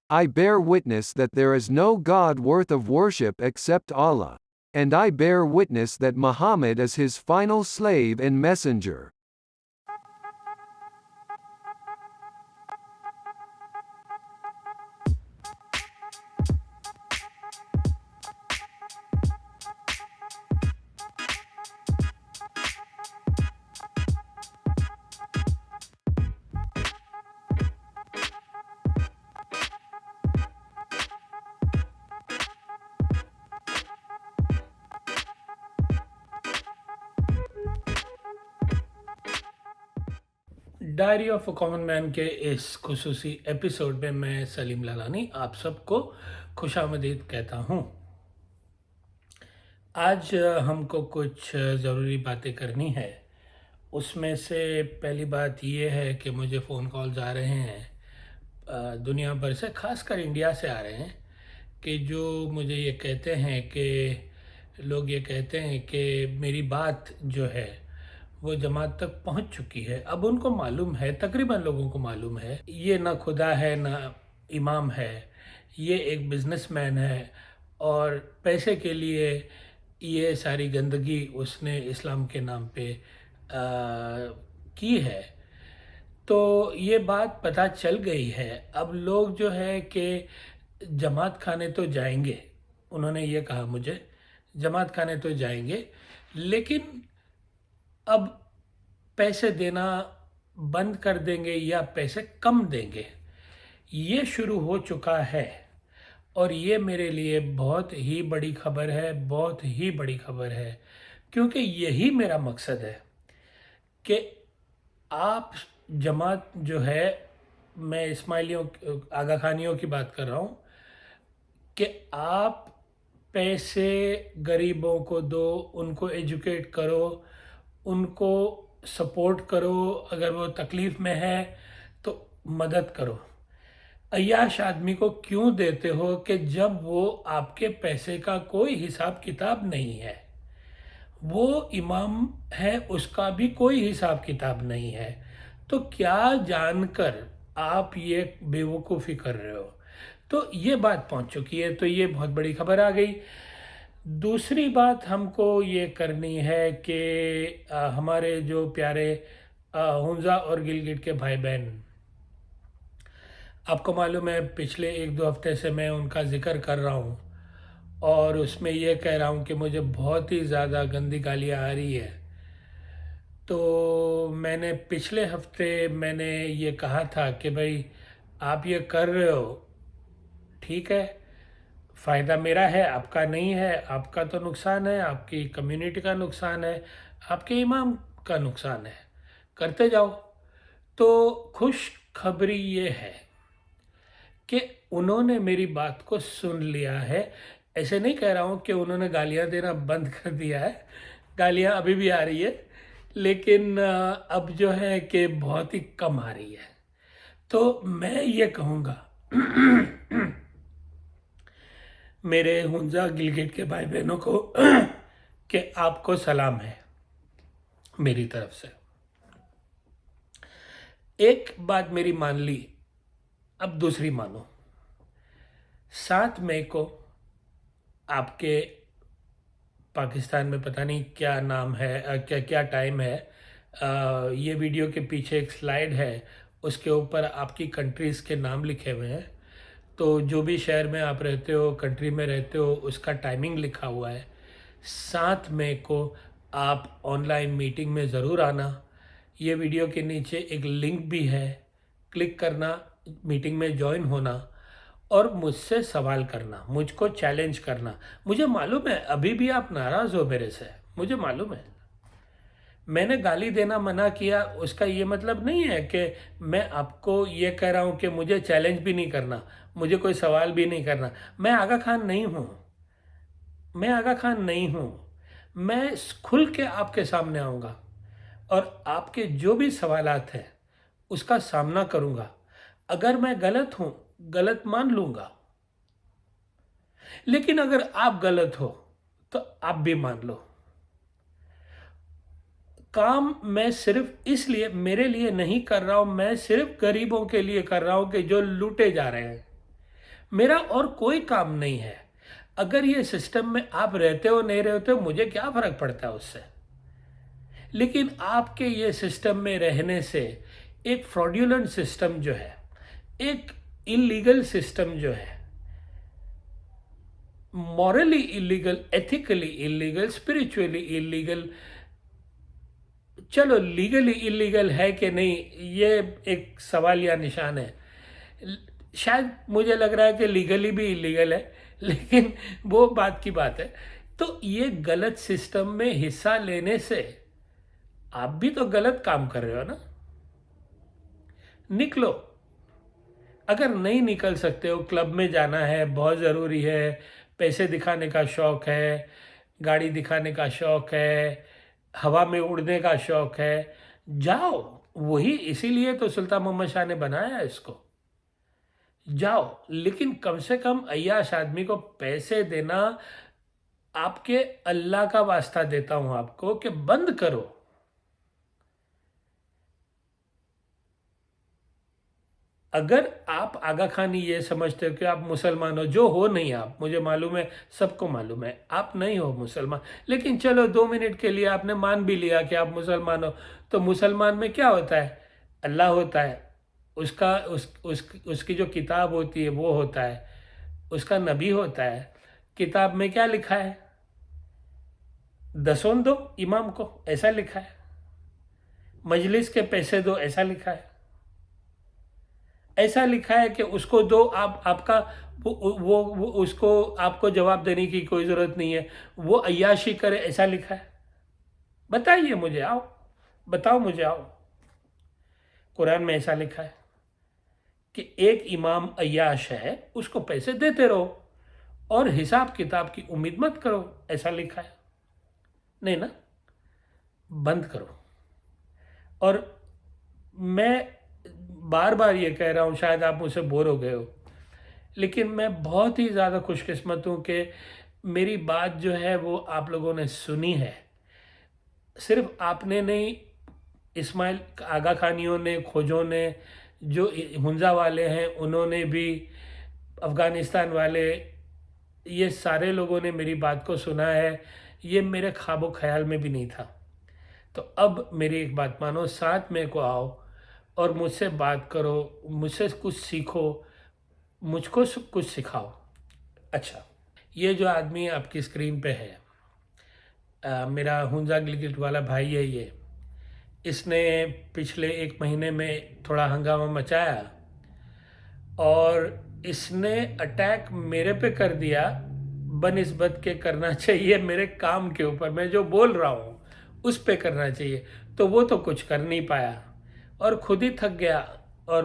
I bear witness that there is no God worth of worship except Allah. And I bear witness that Muhammad is his final slave and messenger. Diary of a common man के इस खुसूसी episode में मैं सलीम लालानी आप सबको खुशामदीद कहता हूँ। आज हमको कुछ ज़रूरी बातें करनी है। उसमें से पहली बात ये है कि मुझे फ़ोन कॉल्स आ रहे हैं दुनिया भर से, ख़ासकर इंडिया से आ रहे हैं, कि जो मुझे ये कहते हैं कि लोग ये कहते हैं कि मेरी बात जो है वो जमात तक पहुंच चुकी है। अब उनको मालूम है, तकरीबन लोगों को मालूम है, ये ना खुदा है ना इमाम है, ये एक बिजनेसमैन है और पैसे के लिए ये सारी गंदगी उसने इस्लाम के नाम पे की है। तो ये बात पता चल गई है। अब लोग जो है कि जमात खाने तो जाएंगे, उन्होंने ये कहा मुझे, जमात खाने तो जाएंगे, लेकिन अब पैसे देना बंद कर देंगे या पैसे कम देंगे, ये शुरू हो चुका है। और ये मेरे लिए बहुत ही बड़ी खबर है, बहुत ही बड़ी खबर है, क्योंकि यही मेरा मकसद है कि आप जमात जो है, मैं इस्माइलियों आगा खानियों की बात कर रहा हूँ, कि आप पैसे गरीबों को दो, उनको एजुकेट करो, उनको सपोर्ट करो, अगर वो तकलीफ़ में है तो मदद करो। अय्याश आदमी को क्यों देते हो कि जब वो आपके पैसे का कोई हिसाब किताब नहीं है, वो इमाम है उसका भी कोई हिसाब किताब नहीं है, तो क्या जानकर आप ये बेवकूफ़ी कर रहे हो। तो ये बात पहुंच चुकी है, तो ये बहुत बड़ी खबर आ गई। दूसरी बात हमको ये करनी है कि हमारे जो प्यारे हुंजा और गिलगिट के भाई बहन, आपको मालूम है पिछले एक दो हफ्ते से मैं उनका ज़िक्र कर रहा हूँ और उसमें ये कह रहा हूँ कि मुझे बहुत ही ज़्यादा गंदी गालियाँ आ रही है। तो मैंने पिछले हफ्ते मैंने ये कहा था कि भाई आप ये कर रहे हो, ठीक है, फ़ायदा मेरा है, आपका नहीं है, आपका तो नुकसान है, आपकी कम्युनिटी का नुकसान है, आपके इमाम का नुकसान है, करते जाओ। तो खुश खबरी ये है कि उन्होंने मेरी बात को सुन लिया है। ऐसे नहीं कह रहा हूँ कि उन्होंने गालियाँ देना बंद कर दिया है, गालियाँ अभी भी आ रही है, लेकिन अब जो है कि बहुत ही कम आ रही है। तो मैं ये कहूँगा मेरे हुंजा गिलगिट के भाई बहनों को कि आपको सलाम है मेरी तरफ से। एक बात मेरी मान ली, अब दूसरी मानो। 7 मई को आपके पाकिस्तान में पता नहीं क्या नाम है, क्या क्या टाइम है, ये वीडियो के पीछे एक स्लाइड है, उसके ऊपर आपकी कंट्रीज़ के नाम लिखे हुए हैं। तो जो भी शहर में आप रहते हो, कंट्री में रहते हो, उसका टाइमिंग लिखा हुआ है। 7 मई को आप ऑनलाइन मीटिंग में ज़रूर आना। ये वीडियो के नीचे एक लिंक भी है, क्लिक करना, मीटिंग में ज्वाइन होना और मुझसे सवाल करना, मुझको चैलेंज करना। मुझे मालूम है अभी भी आप नाराज़ हो मेरे से, मुझे मालूम है। मैंने गाली देना मना किया, उसका ये मतलब नहीं है कि मैं आपको ये कह रहा हूँ कि मुझे चैलेंज भी नहीं करना, मुझे कोई सवाल भी नहीं करना। मैं आगा खान नहीं हूँ, मैं आगा खान नहीं हूँ। मैं खुल के आपके सामने आऊँगा और आपके जो भी सवालात हैं उसका सामना करूँगा। अगर मैं गलत हूँ, गलत मान लूँगा, लेकिन अगर आप गलत हो तो आप भी मान लो। काम मैं सिर्फ इसलिए मेरे लिए नहीं कर रहा हूँ, मैं सिर्फ गरीबों के लिए कर रहा हूँ कि जो लूटे जा रहे हैं। मेरा और कोई काम नहीं है। अगर ये सिस्टम में आप रहते हो नहीं रहते हो मुझे क्या फ़र्क पड़ता है उससे। लेकिन आपके ये सिस्टम में रहने से एक फ्रॉड्यूलेंट सिस्टम जो है, एक इलीगल सिस्टम जो है, morally illegal, ethically illegal, spiritually illegal, चलो लीगली इलीगल है कि नहीं ये एक सवाल या निशान है। शायद मुझे लग रहा है कि लीगली भी इलीगल है, लेकिन वो बात की बात है। तो ये गलत सिस्टम में हिस्सा लेने से आप भी तो गलत काम कर रहे हो ना। निकलो। अगर नहीं निकल सकते हो, क्लब में जाना है बहुत ज़रूरी है, पैसे दिखाने का शौक़ है, गाड़ी दिखाने का शौक़ है, हवा में उड़ने का शौक़ है, जाओ। वही इसीलिए तो सुल्तान मोहम्मद शाह ने बनाया है इसको। जाओ, लेकिन कम से कम अय्याश आदमी को पैसे देना, आपके अल्लाह का वास्ता देता हूं आपको कि बंद करो। अगर आप आगा खानी ये समझते हो कि आप मुसलमान हो, जो हो नहीं आप, मुझे मालूम है, सबको मालूम है आप नहीं हो मुसलमान, लेकिन चलो 2 मिनट के लिए आपने मान भी लिया कि आप मुसलमान हो। तो मुसलमान में क्या होता है? अल्लाह होता है, उसकी जो किताब होती है वो होता है, उसका नबी होता है। किताब में क्या लिखा है? दसों दो इमाम को, ऐसा लिखा है। मजलिस के पैसे दो, ऐसा लिखा है। ऐसा लिखा है कि उसको दो, आप आपका वो उसको आपको जवाब देने की कोई ज़रूरत नहीं है, वो अय्याशी करे, ऐसा लिखा है। बताइए मुझे, आओ बताओ मुझे, आओ। कुरान में ऐसा लिखा है कि एक इमाम अय्याश है, उसको पैसे देते रहो और हिसाब किताब की उम्मीद मत करो, ऐसा लिखा है। नहीं ना, बंद करो। और मैं बार बार ये कह रहा हूँ, शायद आप मुझसे बोर हो गए हो, लेकिन मैं बहुत ही ज़्यादा खुशकिस्मत हूँ कि मेरी बात जो है वो आप लोगों ने सुनी है। सिर्फ आपने नहीं, इस्माइल आगा खानियों ने, खोजों ने, जो हुंजा वाले हैं उन्होंने भी, अफ़गानिस्तान वाले, ये सारे लोगों ने मेरी बात को सुना है। ये मेरे ख्वाबो ख्याल में भी नहीं था। तो अब मेरी एक बात मानो, साथ में को आओ और मुझसे बात करो, मुझसे कुछ सीखो, मुझको कुछ सिखाओ। अच्छा, ये जो आदमी आपकी स्क्रीन पे है, मेरा हुंजा गिलगित वाला भाई है ये। इसने पिछले 1 महीने में थोड़ा हंगामा मचाया और इसने अटैक मेरे पे कर दिया, बनिस्बत के करना चाहिए मेरे काम के ऊपर, मैं जो बोल रहा हूँ उस पे करना चाहिए। तो वो तो कुछ कर नहीं पाया और खुद ही थक गया। और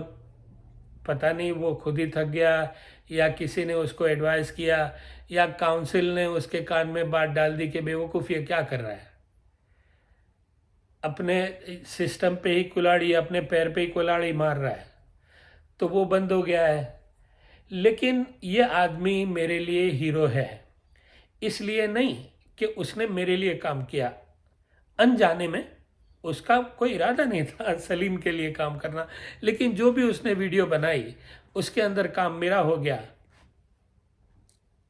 पता नहीं वो खुद ही थक गया या किसी ने उसको एडवाइस किया या काउंसिल ने उसके कान में बात डाल दी कि बेवकूफ़ ये क्या कर रहा है, अपने सिस्टम पे ही कुल्हाड़ी, अपने पैर पे ही कुल्हाड़ी मार रहा है। तो वो बंद हो गया है। लेकिन ये आदमी मेरे लिए हीरो है, इसलिए नहीं कि उसने मेरे लिए काम किया, अनजाने में, उसका कोई इरादा नहीं था सलीम के लिए काम करना, लेकिन जो भी उसने वीडियो बनाई उसके अंदर काम मेरा हो गया,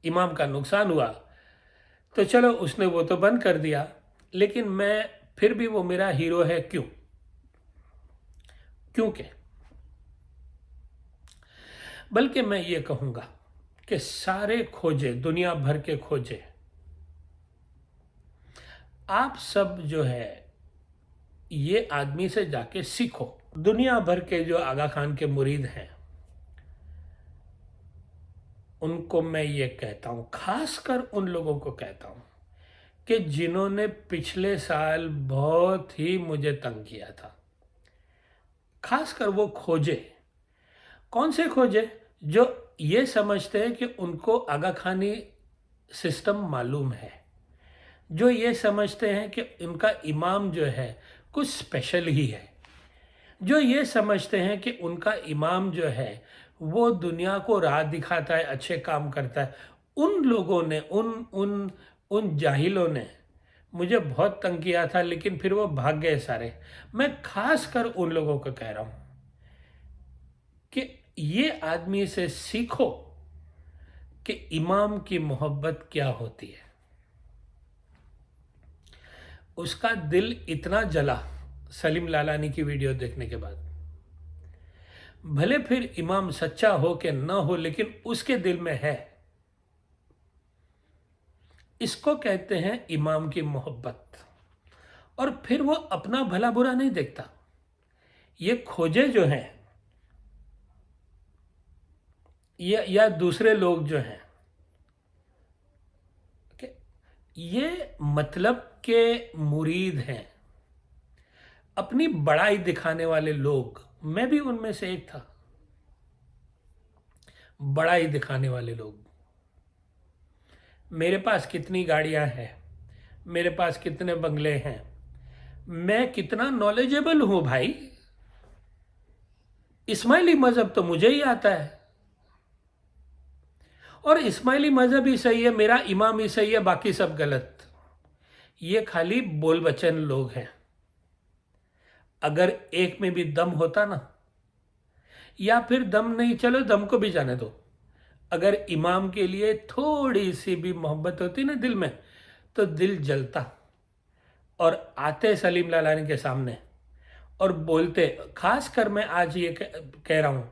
इमाम का नुकसान हुआ। तो चलो उसने वो तो बंद कर दिया, लेकिन मैं फिर भी वो मेरा हीरो है। क्यों? क्योंकि बल्कि मैं ये कहूँगा कि सारे खोजे, दुनिया भर के खोजे, आप सब जो है ये आदमी से जाके सीखो। दुनिया भर के जो आगा खान के मुरीद हैं उनको मैं ये कहता हूँ, खासकर उन लोगों को कहता हूँ कि जिन्होंने पिछले साल बहुत ही मुझे तंग किया था, खासकर वो खोजे। कौन से खोजे? जो ये समझते हैं कि उनको आगा खानी सिस्टम मालूम है, जो ये समझते हैं कि उनका इमाम जो है कुछ स्पेशल ही है, जो ये समझते हैं कि उनका इमाम जो है वो दुनिया को राह दिखाता है, अच्छे काम करता है। उन लोगों ने, उन जाहिलों ने मुझे बहुत तंग किया था, लेकिन फिर वो भाग गए सारे। मैं खास कर उन लोगों को कह रहा हूँ कि ये आदमी से सीखो कि इमाम की मोहब्बत क्या होती है। उसका दिल इतना जला सलीम लालानी की वीडियो देखने के बाद। भले फिर इमाम सच्चा हो कि ना हो, लेकिन उसके दिल में है। इसको कहते हैं इमाम की मोहब्बत। और फिर वो अपना भला बुरा नहीं देखता। ये खोजे जो हैं या दूसरे लोग जो हैं, ये मतलब के मुरीद हैं, अपनी बड़ाई दिखाने वाले लोग। मैं भी उनमें से एक था, बड़ाई दिखाने वाले लोग। मेरे पास कितनी गाड़ियां हैं, मेरे पास कितने बंगले हैं, मैं कितना नॉलेजेबल हूं भाई। इस्माइली मजहब तो मुझे ही आता है, और इस्माइली मजहब ही सही है, मेरा इमाम ही सही है, बाकी सब गलत। ये खाली बोल बचन लोग हैं। अगर एक में भी दम होता ना, या फिर दम नहीं, चलो दम को भी जाने दो, अगर इमाम के लिए थोड़ी सी भी मोहब्बत होती ना दिल में, तो दिल जलता। और आते सलीम लालानी के सामने और बोलते, खास कर मैं आज ये कह रहा हूं,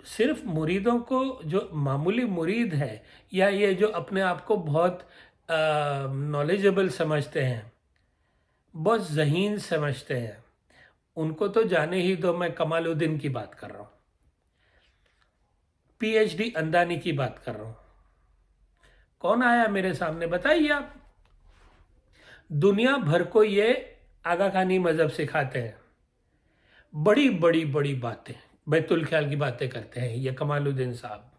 सिर्फ मुरीदों को, जो मामूली मुरीद है या ये जो अपने आप को बहुत नॉलेजेबल समझते हैं, बहुत ज़हीन समझते हैं, उनको तो जाने ही दो। मैं कमालुद्दीन की बात कर रहा हूँ, पीएचडी अंदानी की बात कर रहा हूँ। कौन आया मेरे सामने बताइए आप। दुनिया भर को ये आगा खानी मजहब सिखाते हैं, बड़ी बड़ी बड़ी बातें, बैतुल ख्याल की बातें करते हैं ये कमालुद्दीन साहब।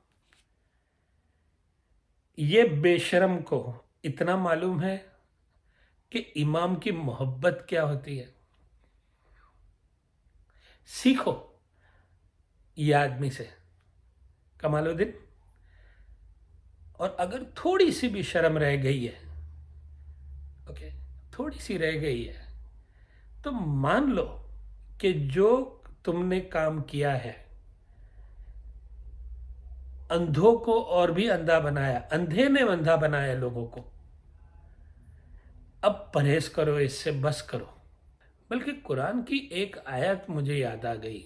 ये बेशरम को इतना मालूम है कि इमाम की मोहब्बत क्या होती है। सीखो ये आदमी से, कमालुद्दीन। और अगर थोड़ी सी भी शर्म रह गई है, ओके, थोड़ी सी रह गई है, तो मान लो कि जो तुमने काम किया है, अंधों को और भी अंधा बनाया, अंधे ने अंधा बनाया लोगों को। अब परहेज करो, इससे बस करो। बल्कि कुरान की एक आयत मुझे याद आ गई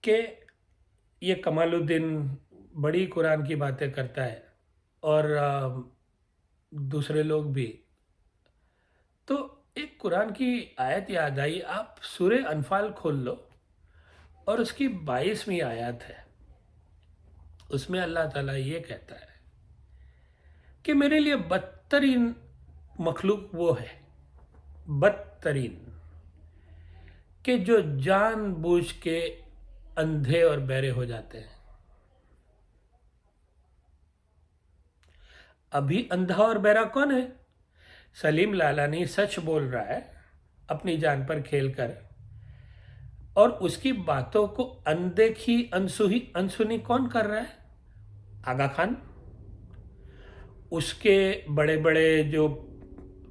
कि ये कमालुद्दीन बड़ी कुरान की बातें करता है, और दूसरे लोग भी। तो एक कुरान की आयत याद आई, आप सूरे अनफाल खोल लो और उसकी 22वीं आयत है। उसमें अल्लाह ताला ये कहता है कि मेरे लिए बदतरीन मखलूक वो है, बदतरीन, कि जो जानबूझ के अंधे और बहरे हो जाते हैं। अभी अंधा और बहरा कौन है? सलीम लालानी सच बोल रहा है अपनी जान पर खेलकर, और उसकी बातों को अनदेखी अनसुनी कौन कर रहा है? आगा खान। उसके बड़े बड़े जो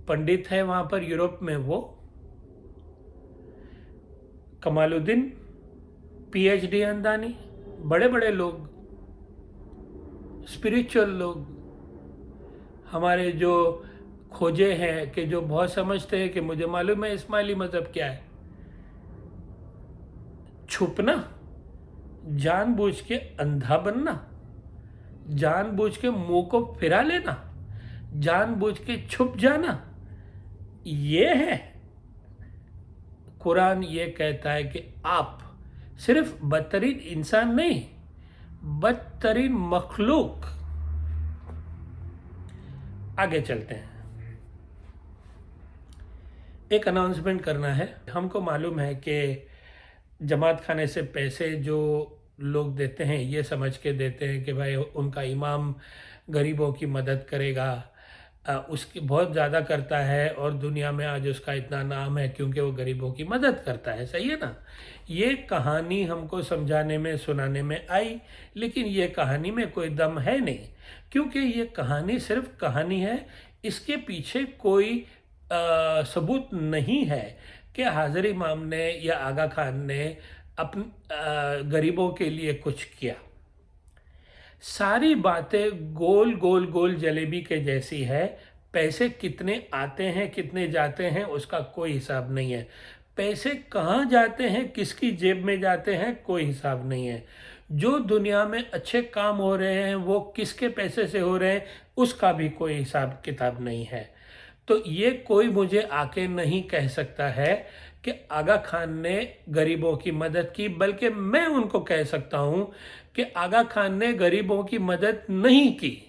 पंडित हैं वहां पर यूरोप में, वो कमालुद्दीन, पीएचडी अंदानी, बड़े बड़े लोग, स्पिरिचुअल लोग, हमारे जो खोजे हैं, कि जो बहुत समझते हैं कि मुझे मालूम है इस्माइली मजहब क्या है। छुपना, जानबूझ के अंधा बनना, जानबूझ के मुंह को फिरा लेना, जानबूझ के छुप जाना, ये है। कुरान ये कहता है कि आप सिर्फ बदतरीन इंसान नहीं, बदतरीन मखलूक। आगे चलते हैं। एक अनाउंसमेंट करना है। हमको मालूम है कि जमात खाने से पैसे जो लोग देते हैं, ये समझ के देते हैं कि भाई उनका इमाम गरीबों की मदद करेगा, उसकी बहुत ज़्यादा करता है, और दुनिया में आज उसका इतना नाम है क्योंकि वो गरीबों की मदद करता है। सही है ना? ये कहानी हमको समझाने में, सुनाने में आई, लेकिन ये कहानी में कोई दम है नहीं, क्योंकि ये कहानी सिर्फ कहानी है। इसके पीछे कोई सबूत नहीं है कि हाजिर इमाम ने या आगा खान ने गरीबों के लिए कुछ किया। सारी बातें गोल गोल गोल जलेबी के जैसी है। पैसे कितने आते हैं कितने जाते हैं उसका कोई हिसाब नहीं है। पैसे कहाँ जाते हैं किसकी जेब में जाते हैं कोई हिसाब नहीं है। जो दुनिया में अच्छे काम हो रहे हैं वो किसके पैसे से हो रहे हैं उसका भी कोई हिसाब किताब नहीं है। तो ये कोई मुझे आके नहीं कह सकता है कि आगा खान ने गरीबों की मदद की, बल्कि मैं उनको कह सकता हूं कि आगा खान ने गरीबों की मदद नहीं की।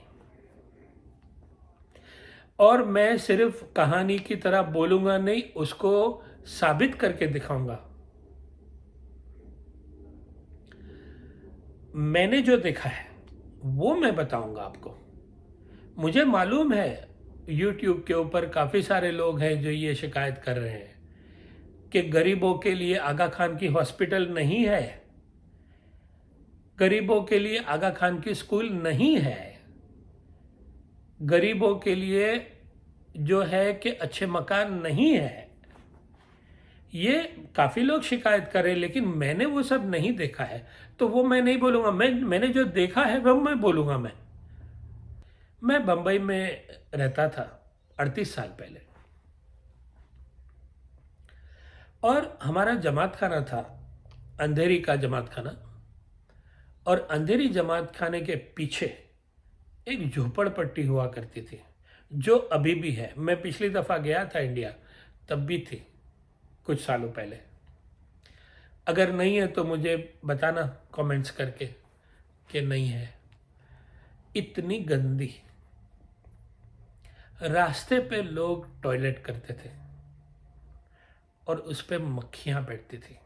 और मैं सिर्फ कहानी की तरह बोलूंगा नहीं, उसको साबित करके दिखाऊंगा। मैंने जो देखा है वो मैं बताऊंगा आपको। मुझे मालूम है YouTube के ऊपर काफ़ी सारे लोग हैं जो ये शिकायत कर रहे हैं कि गरीबों के लिए आगा खान की हॉस्पिटल नहीं है, गरीबों के लिए आगा खान की स्कूल नहीं है, गरीबों के लिए जो है कि अच्छे मकान नहीं है। ये काफ़ी लोग शिकायत कर रहे हैं, लेकिन मैंने वो सब नहीं देखा है, तो वो मैं नहीं बोलूँगा। मैंने जो देखा है वो मैं बोलूँगा। मैं बम्बई में रहता था 38 साल पहले, और हमारा जमात खाना था अंधेरी का जमात खाना। और अंधेरी जमात खाने के पीछे एक झोपड़पट्टी हुआ करती थी, जो अभी भी है। मैं पिछली दफ़ा गया था इंडिया, तब भी थी, कुछ सालों पहले। अगर नहीं है तो मुझे बताना कमेंट्स करके कि नहीं है। इतनी गंदी, रास्ते पे लोग टॉयलेट करते थे और उस पे मक्खियां बैठती थी।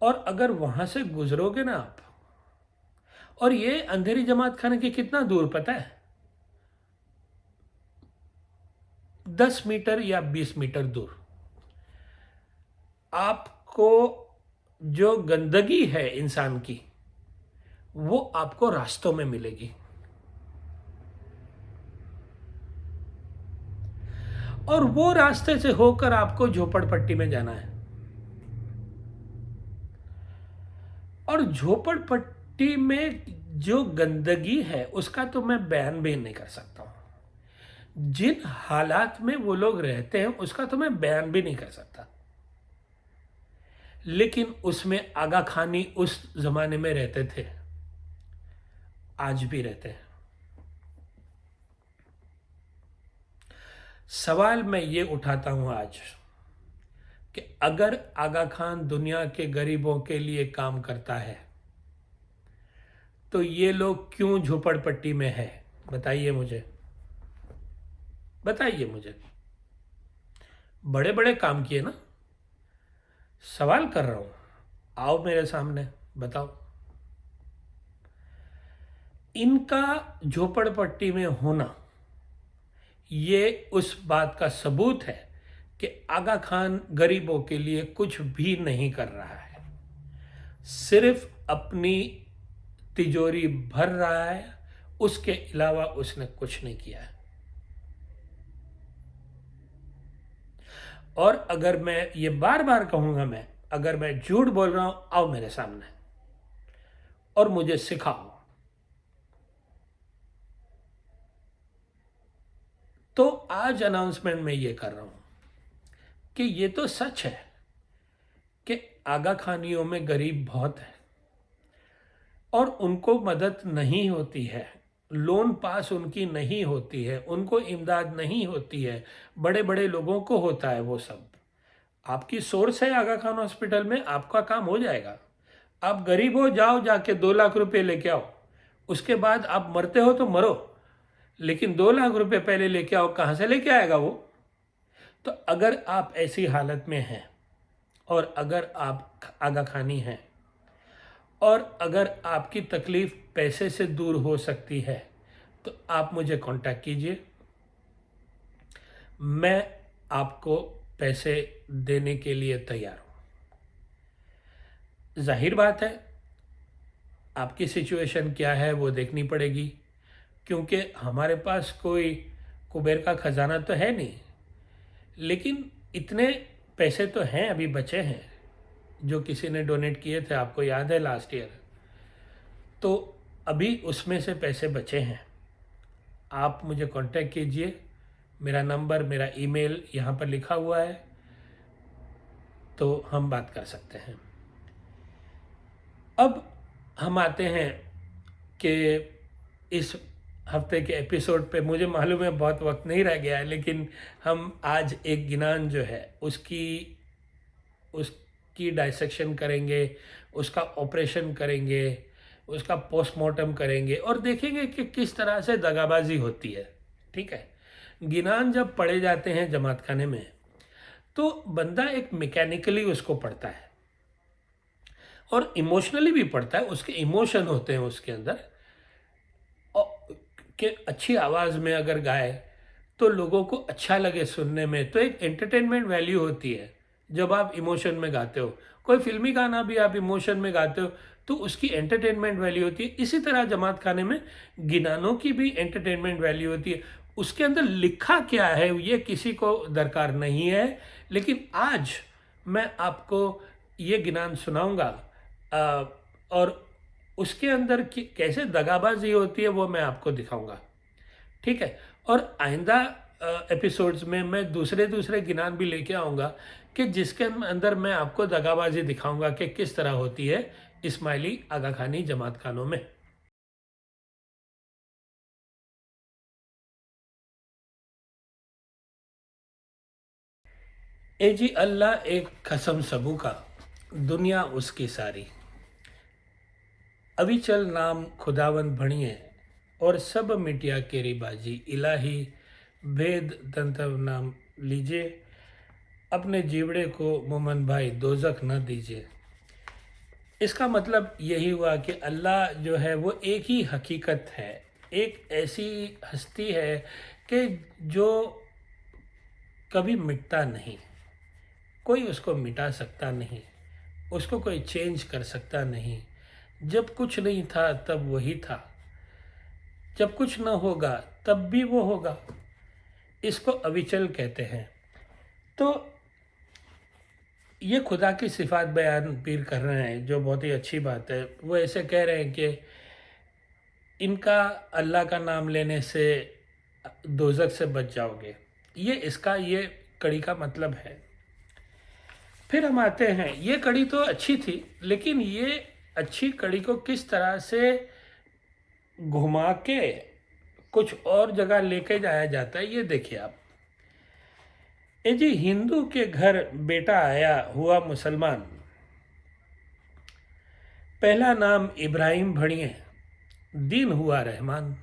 और अगर वहां से गुजरोगे ना आप, और ये अंधेरी जमात खाने के कितना दूर पता है? 10 मीटर या 20 मीटर दूर। आपको जो गंदगी है इंसान की वो आपको रास्तों में मिलेगी। और वो रास्ते से होकर आपको झोपड़पट्टी में जाना है। और झोपड़पट्टी में जो गंदगी है उसका तो मैं बयान भी नहीं कर सकता हूं। जिन हालात में वो लोग रहते हैं उसका तो मैं बयान भी नहीं कर सकता। लेकिन उसमें आगा खानी उस जमाने में रहते थे, आज भी रहते हैं। सवाल मैं ये उठाता हूं आज कि अगर आगा खान दुनिया के गरीबों के लिए काम करता है तो ये लोग क्यों झोपड़पट्टी में है? बताइए मुझे, बताइए मुझे। बड़े बड़े काम किए ना, सवाल कर रहा हूं, आओ मेरे सामने बताओ। इनका झोपड़पट्टी में होना ये उस बात का सबूत है कि आगा खान गरीबों के लिए कुछ भी नहीं कर रहा है, सिर्फ अपनी तिजोरी भर रहा है। उसके अलावा उसने कुछ नहीं किया है। और अगर मैं ये बार बार कहूंगा, अगर मैं झूठ बोल रहा हूं, आओ मेरे सामने और मुझे सिखाओ। तो आज अनाउंसमेंट में ये कर रहा हूं कि ये तो सच है कि आगा खानियों में गरीब बहुत है और उनको मदद नहीं होती है, लोन पास उनकी नहीं होती है, उनको इमदाद नहीं होती है। बड़े बड़े लोगों को होता है वो सब। आपकी सोर्स है आगा खान हॉस्पिटल में, आपका काम हो जाएगा। आप गरीब हो, जाओ जाके 2 लाख रुपए लेके आओ। उसके बाद आप मरते हो तो मरो, लेकिन 2 लाख रुपए पहले लेके आओ। कहाँ से लेके आएगा वो? तो अगर आप ऐसी हालत में हैं और अगर आप आगा खानी हैं और अगर आपकी तकलीफ पैसे से दूर हो सकती है तो आप मुझे कांटेक्ट कीजिए। मैं आपको पैसे देने के लिए तैयार हूं। जाहिर बात है आपकी सिचुएशन क्या है वो देखनी पड़ेगी, क्योंकि हमारे पास कोई कुबेर का खजाना तो है नहीं, लेकिन इतने पैसे तो हैं, अभी बचे हैं। जो किसी ने डोनेट किए थे, आपको याद है लास्ट ईयर। तो अभी उसमें से पैसे बचे हैं। आप मुझे कांटेक्ट कीजिए, मेरा नंबर, मेरा ईमेल यहाँ पर लिखा हुआ है, तो हम बात कर सकते हैं। अब हम आते हैं कि इस हफ्ते के एपिसोड पे, मुझे मालूम है बहुत वक्त नहीं रह गया है, लेकिन हम आज एक गिनान जो है उसकी डाइसेक्शन करेंगे, उसका ऑपरेशन करेंगे, उसका पोस्टमार्टम करेंगे और देखेंगे कि किस तरह से दगाबाजी होती है। ठीक है, गिनान जब पढ़े जाते हैं जमात खाने में तो बंदा एक मैकेनिकली उसको पढ़ता है और इमोशनली भी पढ़ता है, उसके इमोशन होते हैं उसके अंदर। और कि अच्छी आवाज़ में अगर गाए तो लोगों को अच्छा लगे सुनने में, तो एक एंटरटेनमेंट वैल्यू होती है जब आप इमोशन में गाते हो। कोई फिल्मी गाना भी आप इमोशन में गाते हो तो उसकी एंटरटेनमेंट वैल्यू होती है। इसी तरह जमात खाने में गिनानों की भी एंटरटेनमेंट वैल्यू होती है। उसके अंदर लिखा क्या है ये किसी को दरकार नहीं है, लेकिन आज मैं आपको ये गिनान सुनाऊंगा और उसके अंदर कैसे दगाबाजी होती है वो मैं आपको दिखाऊंगा। ठीक है, और आइंदा एपिसोड्स में मैं दूसरे दूसरे गिनान भी लेके आऊँगा कि जिसके अंदर मैं आपको दगाबाजी दिखाऊंगा कि किस तरह होती है इस्माइली आगा खानी जमात खानों में। ए जी अल्लाह एक कसम सबू का, दुनिया उसकी सारी, अभी चल नाम खुदावंद भणिए और सब मिटिया केरी बाजी, इलाही भेद तंतव नाम लीजिए, अपने जीवड़े को मोमन भाई दोजख न दीजिए। इसका मतलब यही हुआ कि अल्लाह जो है वो एक ही हकीकत है, एक ऐसी हस्ती है कि जो कभी मिटता नहीं, कोई उसको मिटा सकता नहीं, उसको कोई चेंज कर सकता नहीं। जब कुछ नहीं था तब वही था, जब कुछ न होगा तब भी वो होगा। इसको अविचल कहते हैं। तो ये खुदा की सिफात बयान पीर कर रहे हैं, जो बहुत ही अच्छी बात है। वो ऐसे कह रहे हैं कि इनका अल्लाह का नाम लेने से दोजख से बच जाओगे। ये कड़ी का मतलब है। फिर हम आते हैं, ये कड़ी तो अच्छी थी, लेकिन ये अच्छी कड़ी को किस तरह से घुमा के कुछ और जगह लेके जाया जाता है, ये देखिए आप। ए जी, हिंदू के घर बेटा आया हुआ मुसलमान, पहला नाम इब्राहिम भणिए, दीन हुआ रहमान।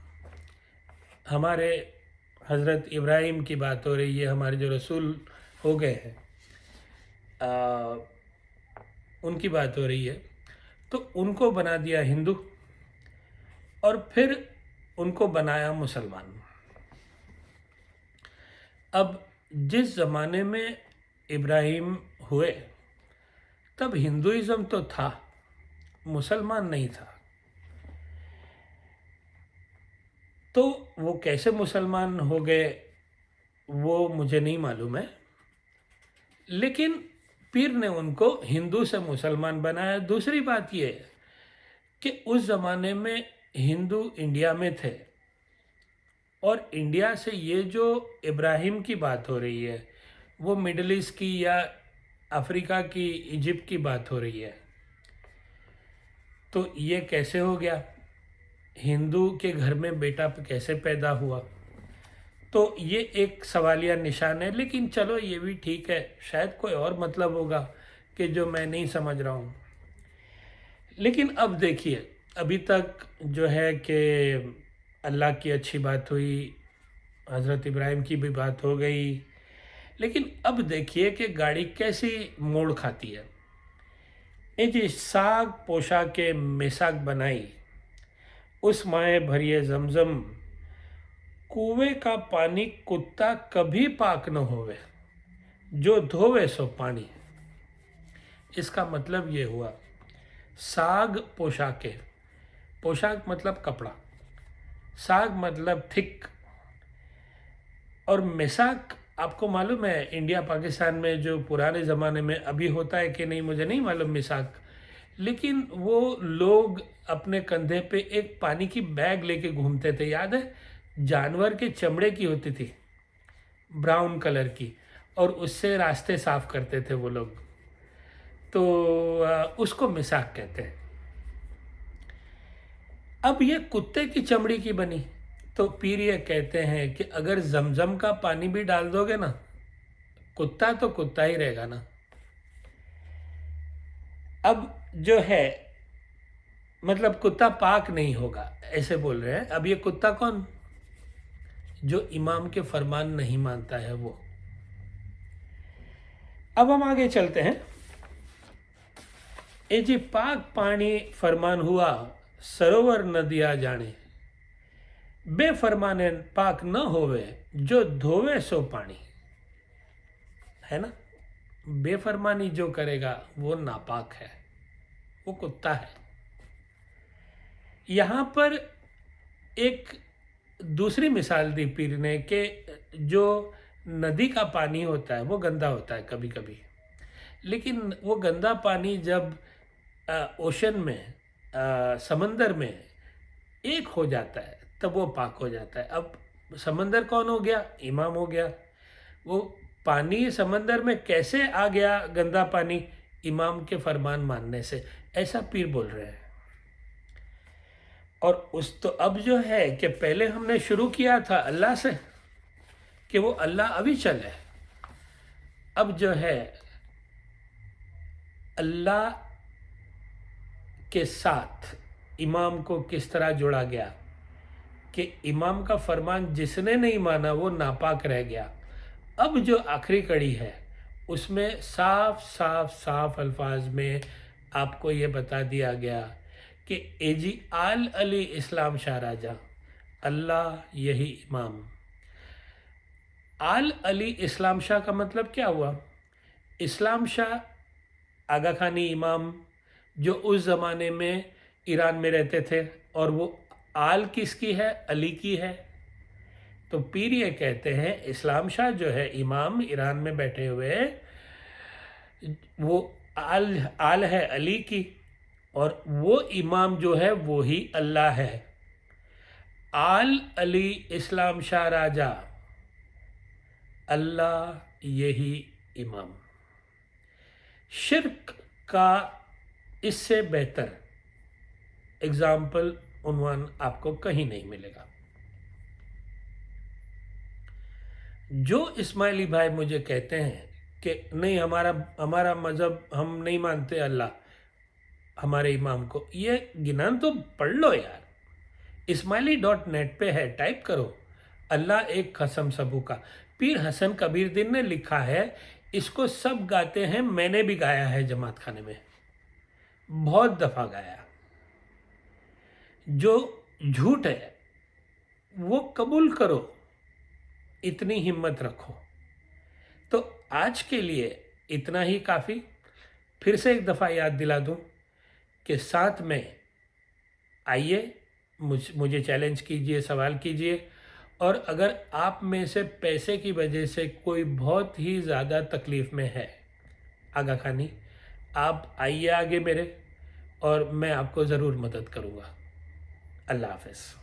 हमारे हज़रत इब्राहिम की बात हो रही है, हमारे जो रसूल हो गए हैं उनकी बात हो रही है। तो उनको बना दिया हिंदू और फिर उनको बनाया मुसलमान। अब जिस ज़माने में इब्राहिम हुए तब हिंदुइज़्म तो था, मुसलमान नहीं था। तो वो कैसे मुसलमान हो गए वो मुझे नहीं मालूम है, लेकिन पीर ने उनको हिंदू से मुसलमान बनाया। दूसरी बात ये है कि उस ज़माने में हिंदू इंडिया में थे और इंडिया से ये जो इब्राहिम की बात हो रही है वो मिडल ईस्ट की या अफ्रीका की, इजिप्ट की बात हो रही है। तो ये कैसे हो गया, हिंदू के घर में बेटा कैसे पैदा हुआ? तो ये एक सवालिया निशान है। लेकिन चलो ये भी ठीक है, शायद कोई और मतलब होगा कि जो मैं नहीं समझ रहा हूँ। लेकिन अब देखिए, अभी तक जो है कि अल्लाह की अच्छी बात हुई, हज़रत इब्राहिम की भी बात हो गई, लेकिन अब देखिए कि गाड़ी कैसी मोड़ खाती है। ए जी, साग पोशा के मिसाक बनाई, उस माए भरिए जमजम, कुएं का पानी कुत्ता कभी पाक न होवे, जो धोवे सो पानी। इसका मतलब ये हुआ, साग पोशाके, पोशाक मतलब कपड़ा, साग मतलब थिक, और मिसाक आपको मालूम है इंडिया पाकिस्तान में जो पुराने ज़माने में अभी होता है कि नहीं मुझे नहीं मालूम मिसाक, लेकिन वो लोग अपने कंधे पे एक पानी की बैग लेके घूमते थे, याद है? जानवर के चमड़े की होती थी, ब्राउन कलर की, और उससे रास्ते साफ करते थे वो लोग। तो उसको मिसाक कहते हैं। अब ये कुत्ते की चमड़ी की बनी, तो पीर ये कहते हैं कि अगर जमजम का पानी भी डाल दोगे ना, कुत्ता तो कुत्ता ही रहेगा ना। अब जो है मतलब कुत्ता पाक नहीं होगा, ऐसे बोल रहे हैं। अब ये कुत्ता कौन? जो इमाम के फरमान नहीं मानता है वो। अब हम आगे चलते हैं। ए जी पाक पानी फरमान हुआ, सरोवर नदिया जाने, बेफरमाने पाक न होवे, जो धोवे सो पानी। है ना? बेफरमानी जो करेगा वो नापाक है, वो कुत्ता है। यहां पर एक दूसरी मिसाल दी पीर ने कि जो नदी का पानी होता है वो गंदा होता है कभी कभी, लेकिन वो गंदा पानी जब ओशन में, समंदर में एक हो जाता है तब वो पाक हो जाता है। अब समंदर कौन हो गया? इमाम हो गया। वो पानी समंदर में कैसे आ गया गंदा पानी? इमाम के फरमान मानने से, ऐसा पीर बोल रहे हैं। और उस तो अब जो है कि पहले हमने शुरू किया था अल्लाह से कि वो अल्लाह अविचल है। अब जो है अल्लाह के साथ इमाम को किस तरह जोड़ा गया कि इमाम का फरमान जिसने नहीं माना वो नापाक रह गया। अब जो आखिरी कड़ी है उसमें साफ साफ साफ अल्फाज में आपको ये बता दिया गया कि एजी आल अली इस्लाम शाह राजा, अल्लाह यही इमाम। आल अली इस्लाम शाह का मतलब क्या हुआ? इस्लाम शाह आगा खानी इमाम जो उस ज़माने में ईरान में रहते थे, और वो आल किसकी है? अली की है। तो पीर ये कहते हैं इस्लाम शाह जो है इमाम ईरान में बैठे हुए, वो आल है अली की, और वो इमाम जो है वो ही अल्लाह है। आल अली इस्लाम शाह राजा, अल्लाह यही इमाम। शिर्क का इससे बेहतर एग्जाम्पल उन्वान आपको कहीं नहीं मिलेगा। जो इस्माइली भाई मुझे कहते हैं कि नहीं हमारा हमारा मज़हब, हम नहीं मानते अल्लाह हमारे इमाम को, ये गिनान तो पढ़ लो यार, ismaili.net पे है, टाइप करो अल्लाह एक कसम सबू का। पीर हसन कबीरद्दीन ने लिखा है, इसको सब गाते हैं, मैंने भी गाया है जमात खाने में, बहुत दफ़ा गाया। जो झूठ है वो कबूल करो, इतनी हिम्मत रखो। तो आज के लिए इतना ही काफ़ी। फिर से एक दफ़ा याद दिला दूं कि साथ में आइए, मुझे चैलेंज कीजिए, सवाल कीजिए। और अगर आप में से पैसे की वजह से कोई बहुत ही ज़्यादा तकलीफ़ में है आगा खानी, आप आइए आगे मेरे, और मैं आपको ज़रूर मदद करूँगा। अल्लाह हाफ़िज़।